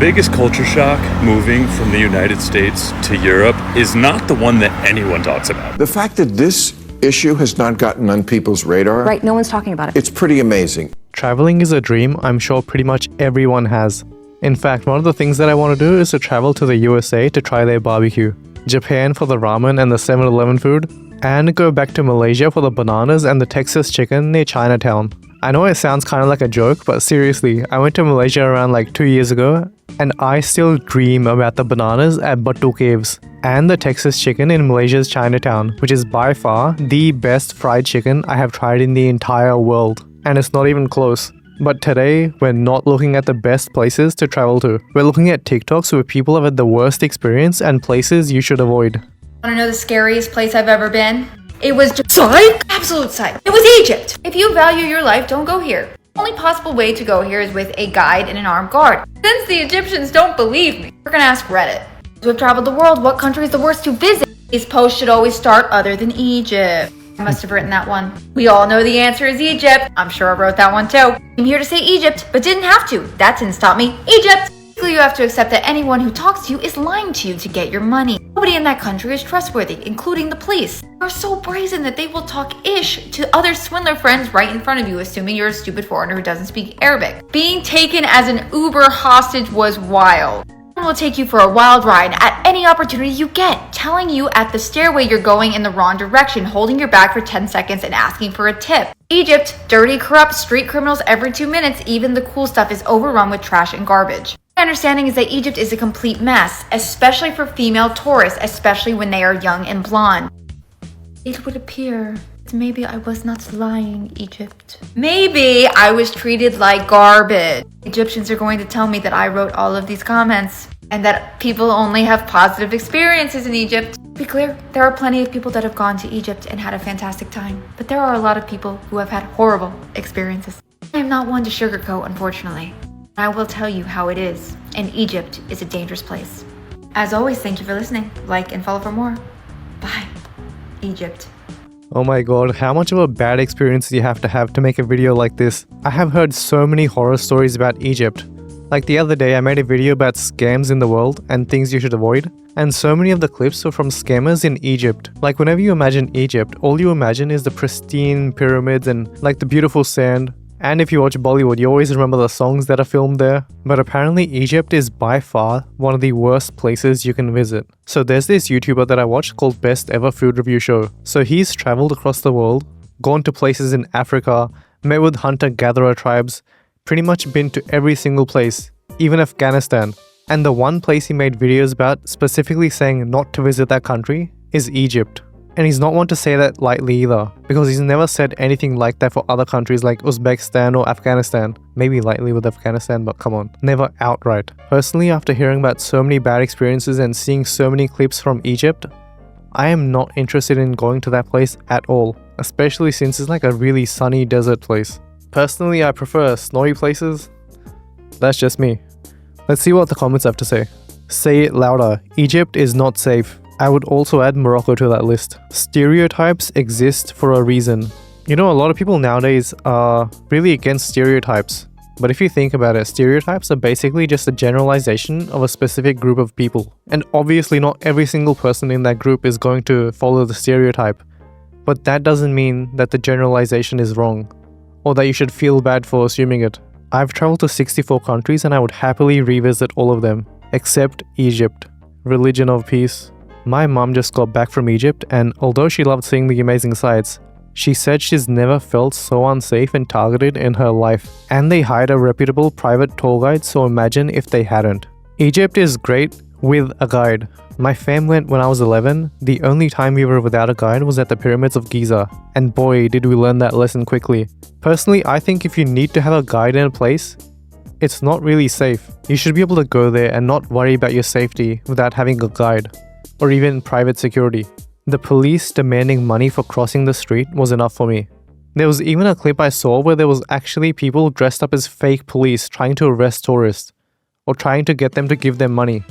biggest culture shock moving from the United States to Europe is not the one that anyone talks about. The fact that this issue has not gotten on people's radar, Right, no one's talking about it. it's pretty amazing. Traveling is a dream I'm sure pretty much everyone has. In fact, one of the things that I want to do is to travel to the USA to try their barbecue, Japan for the ramen and the 7-Eleven food, and go back to Malaysia for the bananas and the Texas chicken near Chinatown. I know it sounds kind of like a joke, but seriously, I went to Malaysia around like 2 years ago, and I still dream about the bananas at Batu Caves and the Texas chicken in Malaysia's Chinatown, which is by far the best fried chicken I have tried in the entire world. And it's not even close. But today, we're not looking at the best places to travel to. We're looking at TikToks where people have had the worst experience and places you should avoid. Want to know the scariest place I've ever been? It was just psych! Absolute psych. It was Egypt. If you value your life, don't go here. The only possible way to go here is with a guide and an armed guard. Since the Egyptians don't believe me, we're gonna ask Reddit. As we've traveled the world, what country is the worst to visit? These posts should always start other than Egypt. I must have written that one. We all know the answer is Egypt. I'm sure I wrote that one too. I'm here to say Egypt, but didn't have to. That didn't stop me. Egypt! You have to accept that anyone who talks to you is lying to you to get your money. Nobody in that country is trustworthy, including the police. They are so brazen that they will talk ish to other swindler friends right in front of you, assuming you're a stupid foreigner who doesn't speak Arabic. Being taken as an Uber hostage was wild. Someone will take you for a wild ride at any opportunity you get, telling you at the stairway you're going in the wrong direction, holding your bag for 10 seconds and asking for a tip. Egypt, dirty, corrupt street criminals every 2 minutes. Even the cool stuff is overrun with trash and garbage. My understanding is that Egypt is a complete mess, especially for female tourists, especially when they are young and blonde. It would appear that maybe I was not lying, Egypt. Maybe I was treated like garbage. Egyptians are going to tell me that I wrote all of these comments and that people only have positive experiences in Egypt. To be clear, there are plenty of people that have gone to Egypt and had a fantastic time, but there are a lot of people who have had horrible experiences. I am not one to sugarcoat, unfortunately. I will tell you how it is, and Egypt is a dangerous place. As always, thank you for listening. Like and follow for more. Bye. Egypt. Oh my god, how much of a bad experience do you have to make a video like this? I have heard so many horror stories about Egypt. Like the other day I made a video about scams in the world and things you should avoid, and so many of the clips were from scammers in Egypt. Like whenever you imagine Egypt, all you imagine is the pristine pyramids and like the beautiful sand. And if you watch Bollywood, you always remember the songs that are filmed there. But apparently Egypt is by far one of the worst places you can visit. So there's this YouTuber that I watch called Best Ever Food Review Show. So he's traveled across the world, gone to places in Africa, met with hunter-gatherer tribes, pretty much been to every single place, even Afghanistan. And the one place he made videos about, specifically saying not to visit that country, is Egypt. And he's not one to say that lightly either, because he's never said anything like that for other countries like Uzbekistan or Afghanistan. Maybe lightly with Afghanistan, but come on, never outright. Personally, after hearing about so many bad experiences and seeing so many clips from Egypt, I am not interested in going to that place at all, especially since it's like a really sunny desert place. Personally, I prefer snowy places. That's just me. Let's see what the comments have to say. Say it louder. Egypt is not safe. I would also add Morocco to that list. Stereotypes exist for a reason. You know, a lot of people nowadays are really against stereotypes. But if you think about it, stereotypes are basically just a generalization of a specific group of people. And obviously not every single person in that group is going to follow the stereotype. But that doesn't mean that the generalization is wrong, or that you should feel bad for assuming it. I've traveled to 64 countries and I would happily revisit all of them, except Egypt. Religion of peace. My mum just got back from Egypt, and although she loved seeing the amazing sights, she said she's never felt so unsafe and targeted in her life. And they hired a reputable private tour guide, so imagine if they hadn't. Egypt is great with a guide. My fam went when I was 11. The only time we were without a guide was at the pyramids of Giza. And boy, did we learn that lesson quickly. Personally, I think if you need to have a guide in a place, it's not really safe. You should be able to go there and not worry about your safety without having a guide, or even private security. The police demanding money for crossing the street was enough for me. There was even a clip I saw where there was actually people dressed up as fake police trying to arrest tourists, or trying to get them to give them money.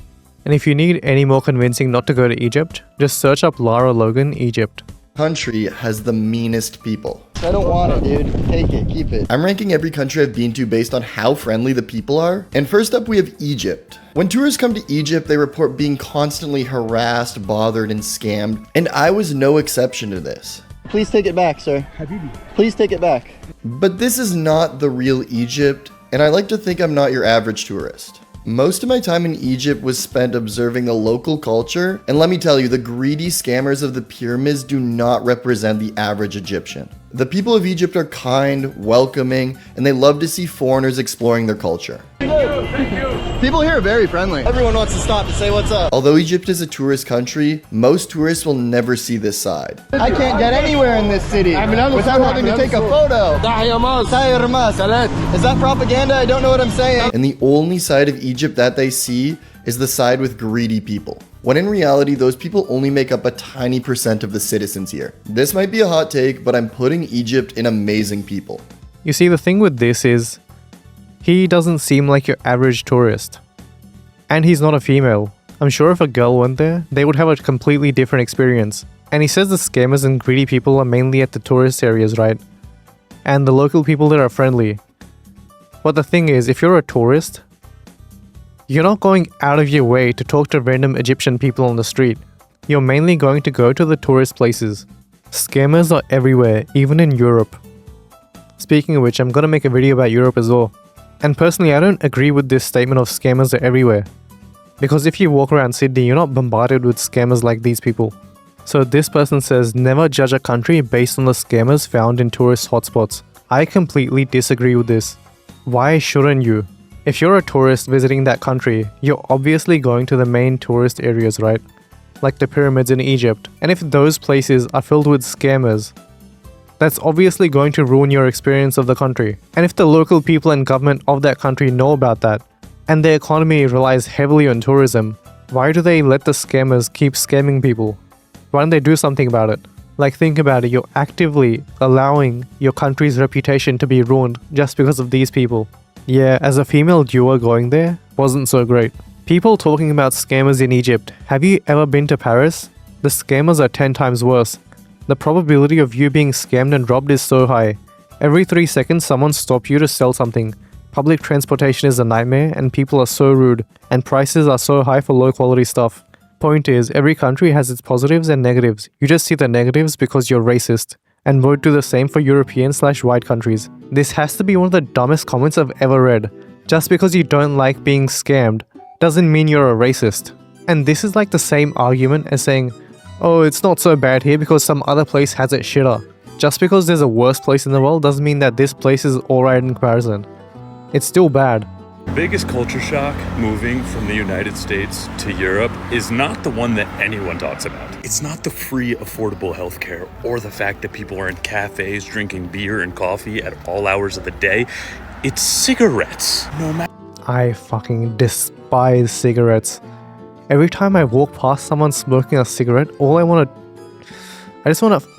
And if you need any more convincing not to go to Egypt, just search up Lara Logan, Egypt. country has the meanest people. I don't want it, dude. Take it, keep it. I'm ranking every country I've been to based on how friendly the people are. And first up, we have Egypt. When tourists come to Egypt, they report being constantly harassed, bothered, and scammed. And I was no exception to this. Please take it back, sir. Please take it back. But this is not the real Egypt, and I like to think I'm not your average tourist. Most of my time in Egypt was spent observing the local culture, and let me tell you, the greedy scammers of the pyramids do not represent the average Egyptian. The people of Egypt are kind, welcoming, and they love to see foreigners exploring their culture. People here are very friendly. Everyone wants to stop to say what's up. Although Egypt is a tourist country, most tourists will never see this side. I can't get anywhere in this city without having to take a photo. Is that propaganda? I don't know what I'm saying. And the only side of Egypt that they see is the side with greedy people. When in reality, those people only make up a tiny percent of the citizens here. This might be a hot take, but I'm putting Egypt in amazing people. You see, the thing with this is, he doesn't seem like your average tourist. And he's not a female. I'm sure if a girl went there, they would have a completely different experience. And he says the scammers and greedy people are mainly at the tourist areas, right? And the local people there are friendly. But the thing is, if you're a tourist, you're not going out of your way to talk to random Egyptian people on the street. You're mainly going to go to the tourist places. Scammers are everywhere, even in Europe. Speaking of which, I'm gonna make a video about Europe as well. And personally, I don't agree with this statement of scammers are everywhere. Because if you walk around Sydney, you're not bombarded with scammers like these people. So this person says, never judge a country based on the scammers found in tourist hotspots. I completely disagree with this. Why shouldn't you? If you're a tourist visiting that country, you're obviously going to the main tourist areas, right? Like the pyramids in Egypt. And if those places are filled with scammers, that's obviously going to ruin your experience of the country. And if the local people and government of that country know about that, and their economy relies heavily on tourism, why do they let the scammers keep scamming people? Why don't they do something about it? Like, think about it, you're actively allowing your country's reputation to be ruined just because of these people. Yeah, as a female viewer going there, wasn't so great. People talking about scammers in Egypt. Have you ever been to Paris? The scammers are 10 times worse. The probability of you being scammed and robbed is so high. Every 3 seconds someone stops you to sell something. Public transportation is a nightmare and people are so rude, and prices are so high for low quality stuff. Point is, every country has its positives and negatives. You just see the negatives because you're racist, and would do the same for European/white countries. This has to be one of the dumbest comments I've ever read. Just because you don't like being scammed doesn't mean you're a racist. And this is like the same argument as saying, oh, it's not so bad here because some other place has it shitter. Just because there's a worse place in the world doesn't mean that this place is alright in comparison. It's still bad. The biggest culture shock moving from the United States to Europe is not the one that anyone talks about. It's not the free, affordable healthcare or the fact that people are in cafes drinking beer and coffee at all hours of the day. It's cigarettes. No matter. I fucking despise cigarettes. Every time I walk past someone smoking a cigarette, I just want to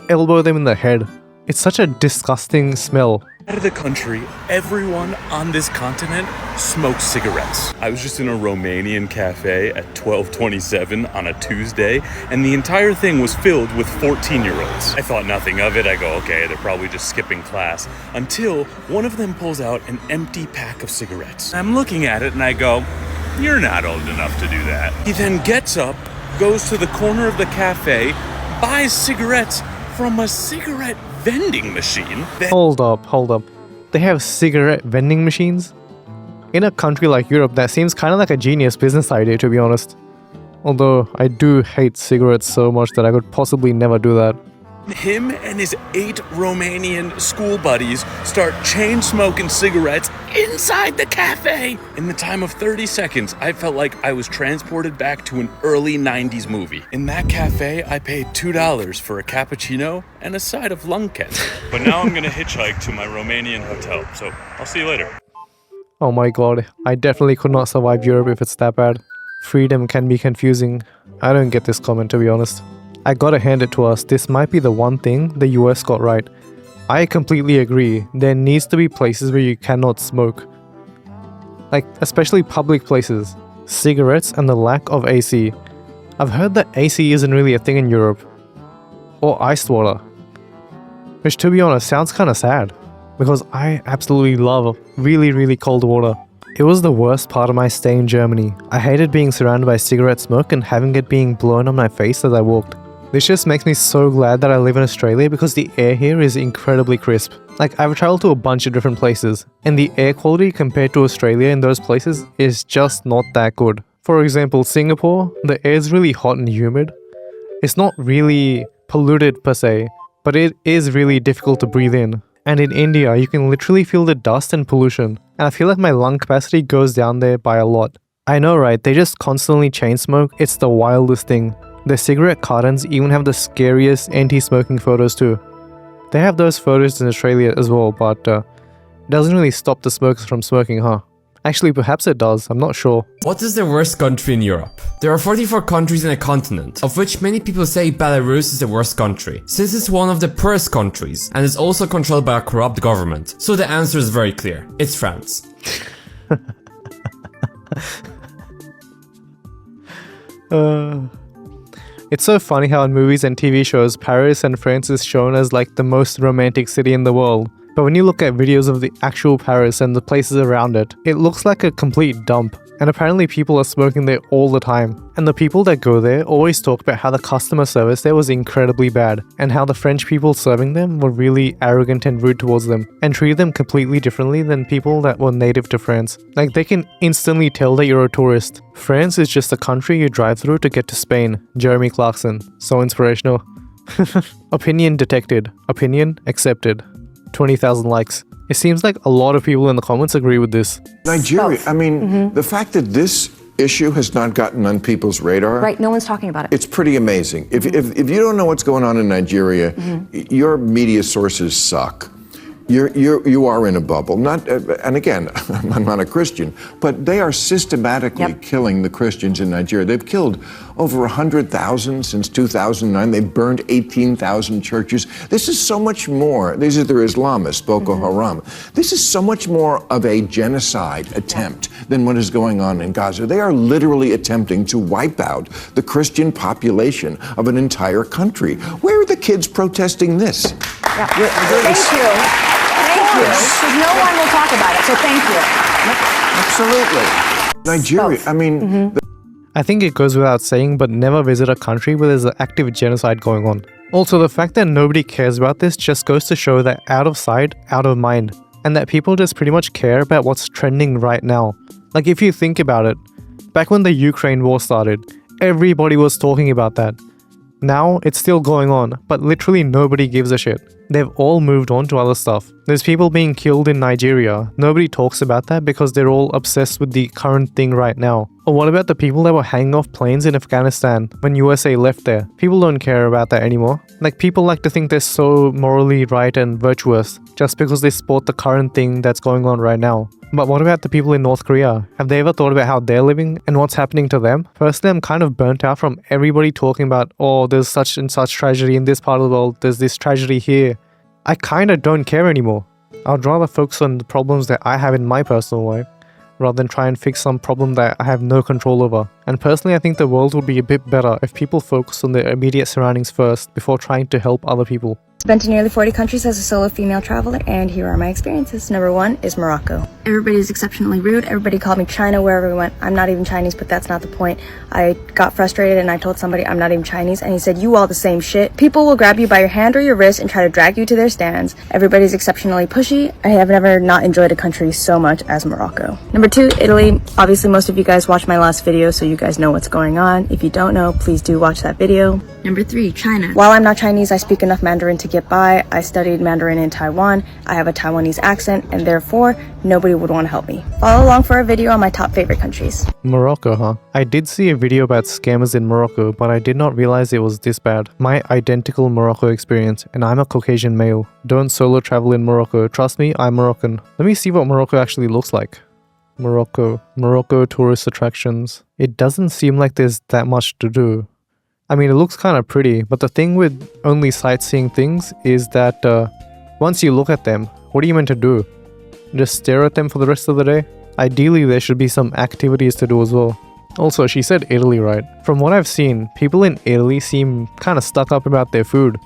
elbow them in the head. It's such a disgusting smell. Out of the country, everyone on this continent smokes cigarettes. I was just in a Romanian cafe at 12:27 on a Tuesday, and the entire thing was filled with 14-year-olds. I thought nothing of it. I go, okay, they're probably just skipping class. Until one of them pulls out an empty pack of cigarettes. I'm looking at it and I go, you're not old enough to do that. He then gets up, goes to the corner of the cafe, buys cigarettes from a cigarette vending machine. Hold up. They have cigarette vending machines? In a country like Europe, that seems kind of like a genius business idea, to be honest. Although, I do hate cigarettes so much that I could possibly never do that. Him and his 8 Romanian school buddies start chain smoking cigarettes inside the cafe. In the time of 30 seconds, I felt like I was transported back to an early 90s movie. In that cafe, I paid $2 for a cappuccino and a side of lung cancer. But now I'm gonna hitchhike to my Romanian hotel, so I'll see you later. Oh my god, I definitely could not survive Europe if it's that bad. Freedom can be confusing. I don't get this comment, to be honest. I gotta hand it to us, this might be the one thing the US got right. I completely agree, there needs to be places where you cannot smoke. Like, especially public places. Cigarettes and the lack of AC. I've heard that AC isn't really a thing in Europe. or iced water. Which, to be honest, sounds kinda sad, because I absolutely love really cold water. It was the worst part of my stay in Germany. I hated being surrounded by cigarette smoke and having it being blown on my face as I walked. This just makes me so glad that I live in Australia because the air here is incredibly crisp. Like, I've traveled to a bunch of different places, and the air quality compared to Australia in those places is just not that good. For example, Singapore, the air is really hot and humid. It's not really polluted per se, but it is really difficult to breathe in. And in India, you can literally feel the dust and pollution, and I feel like my lung capacity goes down there by a lot. I know, right? They just constantly chain smoke. It's the wildest thing. Their cigarette cartons even have the scariest anti-smoking photos too. They have those photos in Australia as well, but it doesn't really stop the smokers from smoking, huh? Actually, perhaps it does, I'm not sure. What is the worst country in Europe? There are 44 countries in a continent, of which many people say Belarus is the worst country, since it's one of the poorest countries, and is also controlled by a corrupt government. So the answer is very clear, it's France. It's so funny how in movies and TV shows, Paris and France is shown as like the most romantic city in the world. But when you look at videos of the actual Paris and the places around it, it looks like a complete dump. And apparently people are smoking there all the time. And the people that go there always talk about how the customer service there was incredibly bad, and how the French people serving them were really arrogant and rude towards them, and treated them completely differently than people that were native to France. Like, they can instantly tell that you're a tourist. France is just a country you drive through to get to Spain. Jeremy Clarkson. So inspirational. Opinion detected. Opinion accepted. 20,000 likes. It seems like a lot of people in the comments agree with this. Nigeria, I mean, the fact that this issue has not gotten on people's radar. Right, no one's talking about it. It's pretty amazing. If you don't know what's going on in Nigeria, your media sources suck. You are in a bubble. Not, and again, I'm not a Christian, but they are systematically killing the Christians in Nigeria. They've killed over 100,000 since 2009. They've burned 18,000 churches. This is so much more. These are their Islamists, Boko Haram. This is so much more of a genocide attempt than what is going on in Gaza. They are literally attempting to wipe out the Christian population of an entire country. Where are the kids protesting this? Yeah. Thank you. Thank you. Because no one will talk about it, so thank you. Absolutely. Nigeria, I mean... I think it goes without saying, but never visit a country where there's an active genocide going on. Also, the fact that nobody cares about this just goes to show that out of sight, out of mind, and that people just pretty much care about what's trending right now. Like, if you think about it, back when the Ukraine war started, everybody was talking about that. Now, it's still going on, but literally nobody gives a shit. They've all moved on to other stuff. There's people being killed in Nigeria. Nobody talks about that because they're all obsessed with the current thing right now. Or what about the people that were hanging off planes in Afghanistan when USA left there? People don't care about that anymore. Like, people like to think they're so morally right and virtuous just because they support the current thing that's going on right now. But what about the people in North Korea? Have they ever thought about how they're living and what's happening to them? Personally, I'm kind of burnt out from everybody talking about, oh, there's such and such tragedy in this part of the world, there's this tragedy here. I kind of don't care anymore. I'd rather focus on the problems that I have in my personal life, rather than try and fix some problem that I have no control over. And personally, I think the world would be a bit better if people focus on their immediate surroundings first before trying to help other people. Been to nearly 40 countries as a solo female traveler, and here are my experiences. Number 1 is Morocco. Everybody is exceptionally rude. Everybody called me China wherever we went. I'm not even Chinese, but that's not the point. I got frustrated and I told somebody I'm not even Chinese, and he said, you all the same shit. People will grab you by your hand or your wrist and try to drag you to their stands. Everybody's exceptionally pushy. I have never not enjoyed a country so much as Morocco. Number 2, Italy. Obviously, most of you guys watched my last video, so you guys know what's going on. If you don't know, please do watch that video. Number 3, China. While I'm not Chinese, I speak enough Mandarin to get by. I studied Mandarin in Taiwan. I have a Taiwanese accent, and therefore, nobody would want to help me. Follow along for a video on my top favorite countries. Morocco, huh? I did see a video about scammers in Morocco, but I did not realize it was this bad. My identical Morocco experience, and I'm a Caucasian male. Don't solo travel in Morocco. Trust me, I'm Moroccan. Let me see what Morocco actually looks like. Morocco tourist attractions. It doesn't seem like there's that much to do. I mean, it looks kind of pretty, but the thing with only sightseeing things is that once you look at them, what are you meant to do? Just stare at them for the rest of the day? Ideally, there should be some activities to do as well. Also, she said Italy, right? From what I've seen, people in Italy seem kind of stuck up about their food.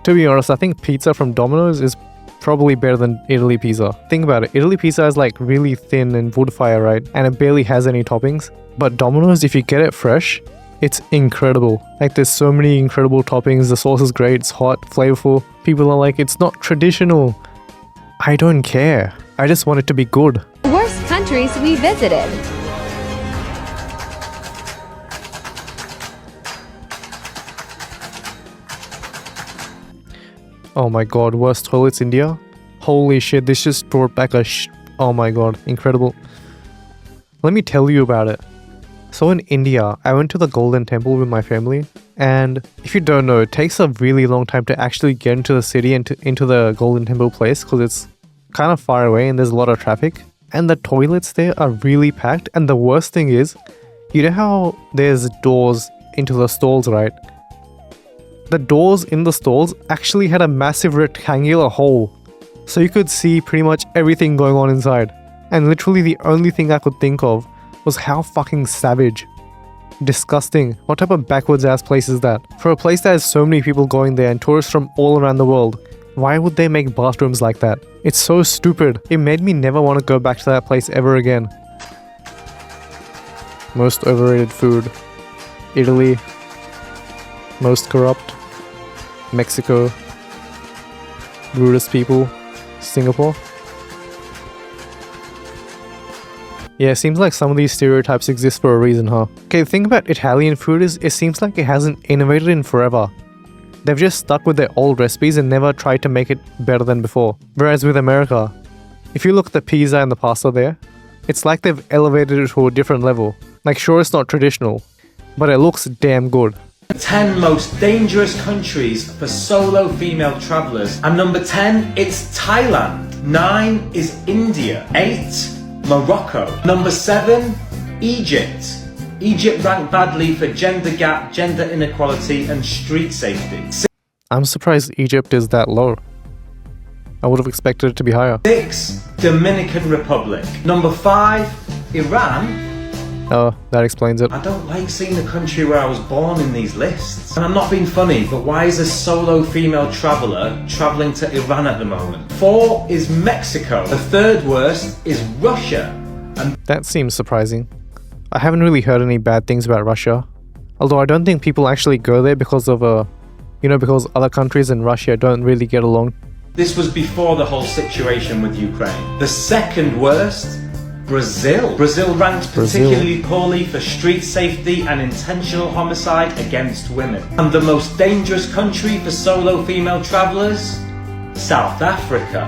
To be honest, I think pizza from Domino's is probably better than Italy pizza. Think about it, Italy pizza is like really thin and wood fire, right? And it barely has any toppings. But Domino's, if you get it fresh, it's incredible. Like there's so many incredible toppings, the sauce is great, it's hot, flavorful. People are like, it's not traditional. I don't care. I just want it to be good. Worst countries we visited. Oh my god, worst toilets India? Holy shit, this just brought back oh my god, incredible. Let me tell you about it. So in India, I went to the Golden Temple with my family, and if you don't know, it takes a really long time to actually get into the city and into the Golden Temple place because it's kind of far away and there's a lot of traffic. And the toilets there are really packed, and the worst thing is, you know how there's doors into the stalls, right? The doors in the stalls actually had a massive rectangular hole, so you could see pretty much everything going on inside. And literally the only thing I could think of was how fucking savage. Disgusting. What type of backwards ass place is that? For a place that has so many people going there and tourists from all around the world, why would they make bathrooms like that? It's so stupid. It made me never want to go back to that place ever again. Most overrated food. Italy. Most corrupt. Mexico. Rudest people. Singapore. Yeah, it seems like some of these stereotypes exist for a reason, huh? Okay, the thing about Italian food is it seems like it hasn't innovated in forever. They've just stuck with their old recipes and never tried to make it better than before. Whereas with America, if you look at the pizza and the pasta there, it's like they've elevated it to a different level. Like sure, it's not traditional, but it looks damn good. 10 most dangerous countries for solo female travelers. And number 10, it's Thailand. 9 is India. 8, Morocco. Number 7, Egypt. Egypt ranked badly for gender gap, gender inequality and street safety. I'm surprised Egypt is that low. I would have expected it to be higher. 6, Dominican Republic. Number 5, Iran. Oh, that explains it. I don't like seeing the country where I was born in these lists. And I'm not being funny, but why is a solo female traveller travelling to Iran at the moment? 4 is Mexico. The third worst is Russia. And that seems surprising. I haven't really heard any bad things about Russia. Although I don't think people actually go there because of because other countries and Russia don't really get along. This was before the whole situation with Ukraine. The second worst, Brazil. Brazil ranks particularly poorly for street safety and intentional homicide against women. And the most dangerous country for solo female travellers, South Africa.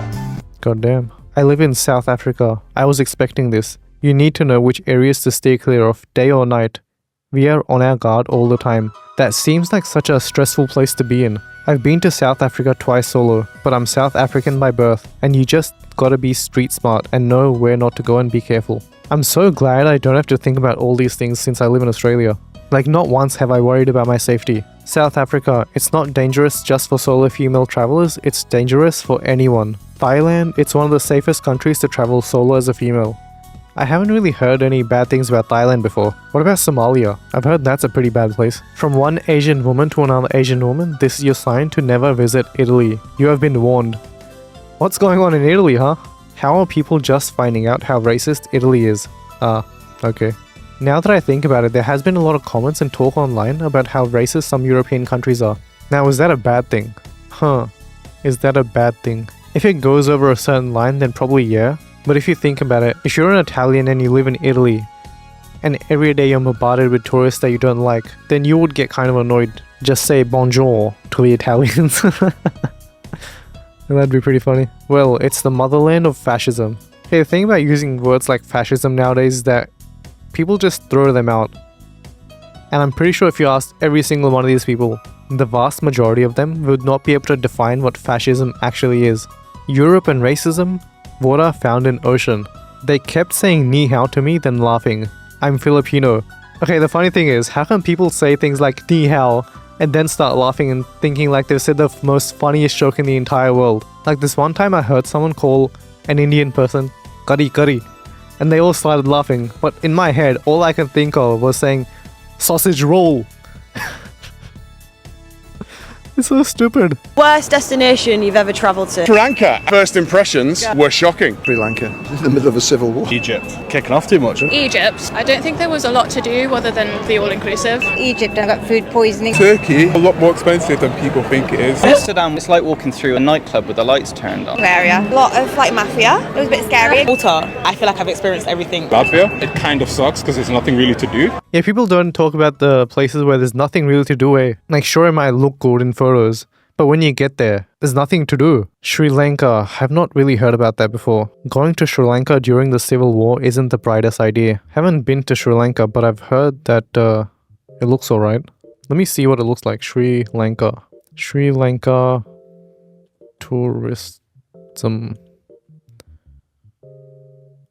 God damn. I live in South Africa. I was expecting this. You need to know which areas to stay clear of, day or night. We are on our guard all the time. That seems like such a stressful place to be in. I've been to South Africa twice solo, but I'm South African by birth, and you just gotta be street smart and know where not to go and be careful. I'm so glad I don't have to think about all these things since I live in Australia. Like not once have I worried about my safety. South Africa, it's not dangerous just for solo female travelers, it's dangerous for anyone. Thailand, it's one of the safest countries to travel solo as a female. I haven't really heard any bad things about Thailand before. What about Somalia? I've heard that's a pretty bad place. From one Asian woman to another Asian woman, this is your sign to never visit Italy. You have been warned. What's going on in Italy, huh? How are people just finding out how racist Italy is? Okay. Now that I think about it, there has been a lot of comments and talk online about how racist some European countries are. Now, is that a bad thing? Is that a bad thing? If it goes over a certain line, then probably yeah. But if you think about it, if you're an Italian and you live in Italy, and every day you're bombarded with tourists that you don't like, then you would get kind of annoyed. Just say bonjour to the Italians. That'd be pretty funny. Well, it's the motherland of fascism. Hey, the thing about using words like fascism nowadays is that people just throw them out. And I'm pretty sure if you asked every single one of these people, the vast majority of them would not be able to define what fascism actually is. Europe and racism? Water found in ocean. They kept saying ni hao to me, then laughing. I'm Filipino. Okay, the funny thing is, how come people say things like ni hao and then start laughing and thinking like they've said the most funniest joke in the entire world? Like this one time I heard someone call an Indian person curry curry, and they all started laughing, but in my head all I could think of was saying sausage roll. It's so stupid. Worst destination you've ever travelled to? Sri Lanka. First impressions were shocking. Sri Lanka, in the middle of a civil war. Egypt. Kicking off too much. Egypt. I don't think there was a lot to do other than the all-inclusive. Egypt, I got food poisoning. Turkey. A lot more expensive than people think it is. Amsterdam, it's like walking through a nightclub with the lights turned on. Area. A lot of like mafia. It was a bit scary. Malta. I feel like I've experienced everything. Latvia. It kind of sucks because there's nothing really to do. Yeah, people don't talk about the places where there's nothing really to do. Like, sure, it might look good in photos, but when you get there, there's nothing to do. Sri Lanka, I've not really heard about that before. Going to Sri Lanka during the civil war isn't the brightest idea. Haven't been to Sri Lanka, but I've heard that it looks alright. Let me see what it looks like. Sri Lanka. Sri Lanka tourism.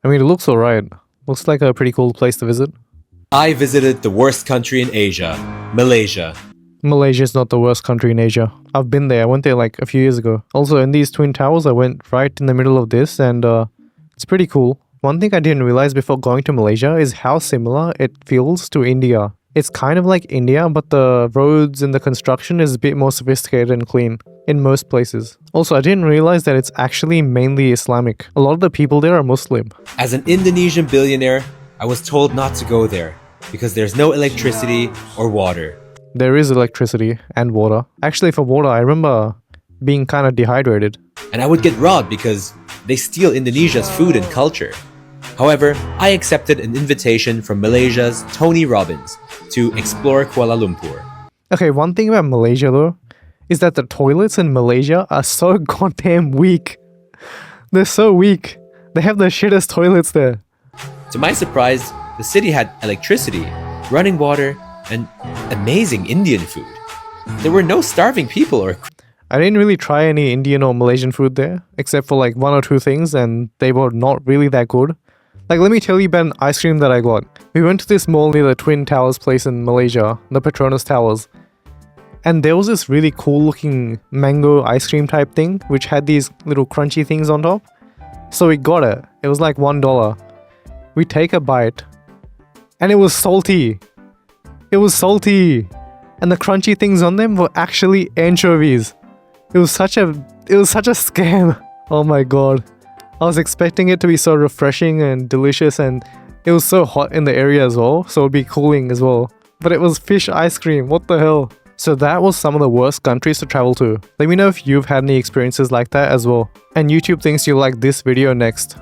I mean, it looks alright. Looks like a pretty cool place to visit. I visited the worst country in Asia, Malaysia. Malaysia is not the worst country in Asia. I've been there. I went there like a few years ago. Also, in these Twin Towers, I went right in the middle of this, and it's pretty cool. One thing I didn't realize before going to Malaysia is how similar it feels to India. It's kind of like India, but the roads and the construction is a bit more sophisticated and clean in most places. Also, I didn't realize that it's actually mainly Islamic. A lot of the people there are Muslim. As an Indonesian billionaire, I was told not to go there because there's no electricity or water. There is electricity and water. Actually, for water, I remember being kind of dehydrated. And I would get robbed because they steal Indonesia's food and culture. However, I accepted an invitation from Malaysia's Tony Robbins to explore Kuala Lumpur. Okay, one thing about Malaysia though, is that the toilets in Malaysia are so goddamn weak. They're so weak. They have the shittest toilets there. To my surprise, the city had electricity, running water, and amazing Indian food. There were no starving people or... I didn't really try any Indian or Malaysian food there, except for like one or two things, and they were not really that good. Like, let me tell you about an ice cream that I got. We went to this mall near the Twin Towers place in Malaysia, the Petronas Towers. And there was this really cool looking mango ice cream type thing, which had these little crunchy things on top. So we got it. It was like $1. We take a bite, and it was salty. It was salty. And the crunchy things on them were actually anchovies. It was such a scam. Oh my god. I was expecting it to be so refreshing and delicious, and it was so hot in the area as well, so it'd be cooling as well. But it was fish ice cream, what the hell? So that was some of the worst countries to travel to. Let me know if you've had any experiences like that as well. And YouTube thinks you'll like this video next.